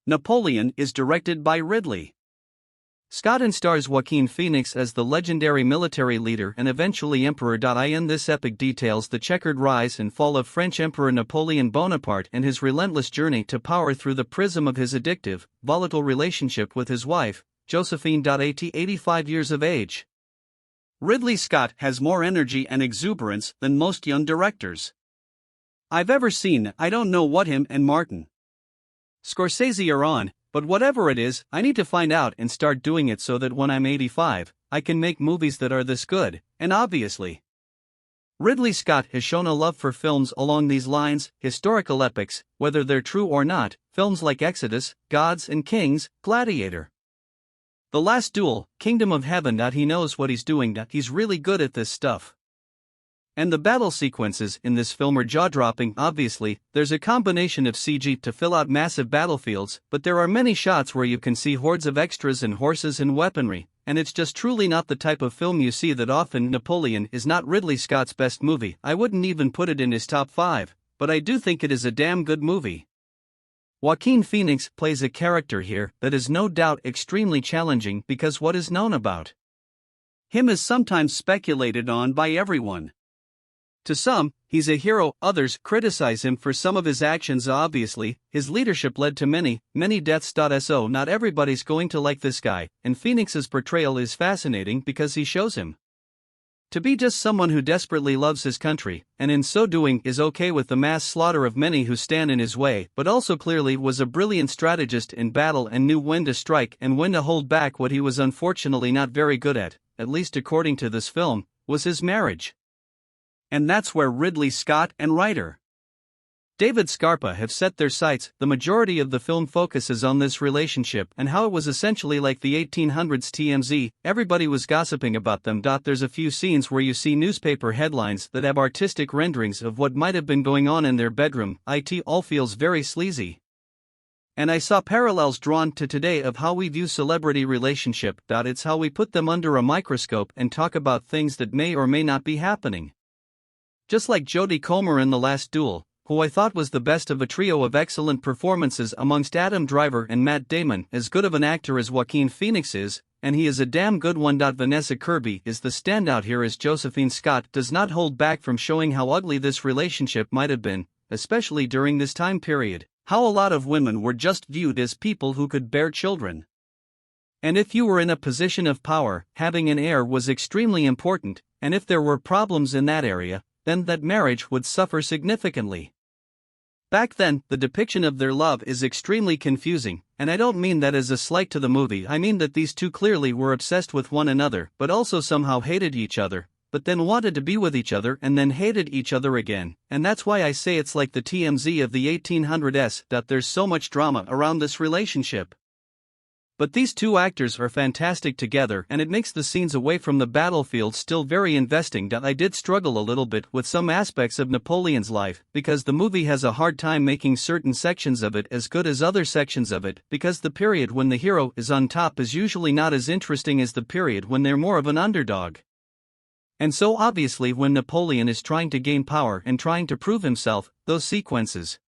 Napoleon is directed by Ridley Scott and stars Joaquin Phoenix as the legendary military leader and eventually emperor. In this epic details the checkered rise and fall of French Emperor Napoleon Bonaparte and his relentless journey to power through the prism of his addictive, volatile relationship with his wife, Josephine. 85 years of age. Ridley Scott has more energy and exuberance than most young directors I've ever seen. I don't know what him and Martin Scorsese are on, but whatever it is, I need to find out and start doing it so that when I'm 85, I can make movies that are this good. And obviously, Ridley Scott has shown a love for films along these lines, historical epics, whether they're true or not, films like Exodus, Gods and Kings, Gladiator, The Last Duel, Kingdom of Heaven. He knows what he's doing. He's really good at this stuff. And the battle sequences in this film are jaw-dropping. Obviously, there's a combination of CG to fill out massive battlefields, but there are many shots where you can see hordes of extras and horses and weaponry, and it's just truly not the type of film you see that often. Napoleon is not Ridley Scott's best movie. I wouldn't even put it in his top 5, but I do think it is a damn good movie. Joaquin Phoenix plays a character here that is no doubt extremely challenging because what is known about him is sometimes speculated on by everyone. To some, he's a hero, others criticize him for some of his actions. Obviously, his leadership led to many deaths. So not everybody's going to like this guy, and Phoenix's portrayal is fascinating because he shows him to be just someone who desperately loves his country, and in so doing is okay with the mass slaughter of many who stand in his way, but also clearly was a brilliant strategist in battle and knew when to strike and when to hold back. What he was unfortunately not very good at least according to this film, was his marriage. And that's where Ridley Scott and writer David Scarpa have set their sights. The majority of the film focuses on this relationship and how it was essentially like the 1800s. TMZ, everybody was gossiping about them. There's a few scenes where you see newspaper headlines that have artistic renderings of what might have been going on in their bedroom. It all feels very sleazy. And I saw parallels drawn to today of how we view celebrity relationship. It's how we put them under a microscope and talk about things that may or may not be happening. Just like Jodie Comer in The Last Duel, who I thought was the best of a trio of excellent performances amongst Adam Driver and Matt Damon. As good of an actor as Joaquin Phoenix is, and he is a damn good one. Vanessa Kirby is the standout here as Josephine. Scott does not hold back from showing how ugly this relationship might have been, especially during this time period, how a lot of women were just viewed as people who could bear children. And if you were in a position of power, having an heir was extremely important, and if there were problems in that area, then that marriage would suffer significantly. Back then, the depiction of their love is extremely confusing, and I don't mean that as a slight to the movie. I mean that these two clearly were obsessed with one another, but also somehow hated each other, but then wanted to be with each other and then hated each other again, and that's why I say it's like the TMZ of the 1800s. There's so much drama around this relationship. But these two actors are fantastic together, and it makes the scenes away from the battlefield still very investing. I did struggle a little bit with some aspects of Napoleon's life, because the movie has a hard time making certain sections of it as good as other sections of it, because the period when the hero is on top is usually not as interesting as the period when they're more of an underdog. And so obviously when Napoleon is trying to gain power and trying to prove himself, those sequences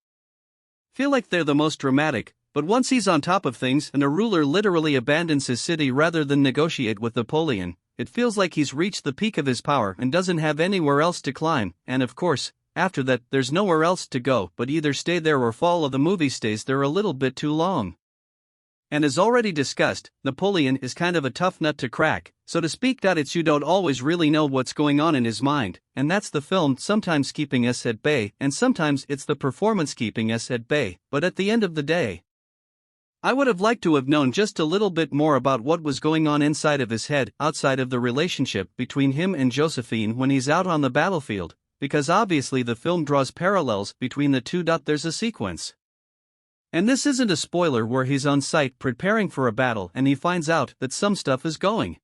feel like they're the most dramatic. But once he's on top of things and a ruler literally abandons his city rather than negotiate with Napoleon, it feels like he's reached the peak of his power and doesn't have anywhere else to climb, and of course, after that, there's nowhere else to go but either stay there or fall. The movie stays there a little bit too long. And as already discussed, Napoleon is kind of a tough nut to crack, so to speak. It's you don't always really know what's going on in his mind, and that's the film sometimes keeping us at bay, and sometimes it's the performance keeping us at bay, but at the end of the day, I would have liked to have known just a little bit more about what was going on inside of his head, outside of the relationship between him and Josephine when he's out on the battlefield, because obviously the film draws parallels between the two. There's a sequence, and this isn't a spoiler, where he's on site preparing for a battle and he finds out that some stuff is going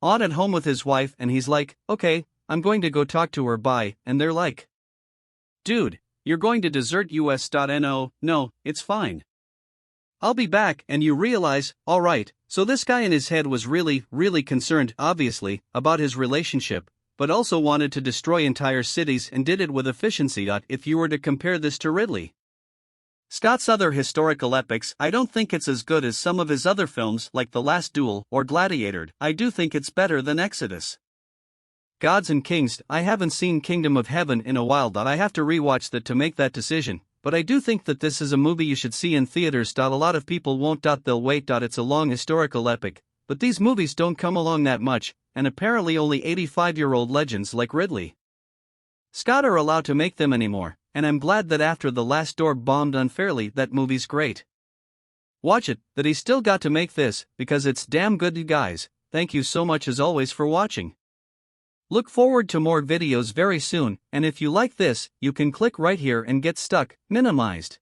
on at home with his wife, and he's like, okay, I'm going to go talk to her, bye, and they're like, dude, you're going to desert us. No, it's fine. I'll be back, and you realize, alright, so this guy in his head was really concerned, obviously, about his relationship, but also wanted to destroy entire cities and did it with efficiency. If you were to compare this to Ridley Scott's other historical epics, I don't think it's as good as some of his other films like The Last Duel or Gladiator. I do think it's better than Exodus. Gods and Kings, I haven't seen Kingdom of Heaven in a while that I have to rewatch that to make that decision, but I do think that this is a movie you should see in theaters. A lot of people won't. They'll wait. It's a long historical epic, but these movies don't come along that much, and apparently only 85-year-old legends like Ridley Scott are allowed to make them anymore, and I'm glad that after The Last Door bombed unfairly, that movie's great. Watch it, that he's still got to make this, because it's damn good. You guys, thank you so much as always for watching. Look forward to more videos very soon, and if you like this, you can click right here and get stuck, minimized.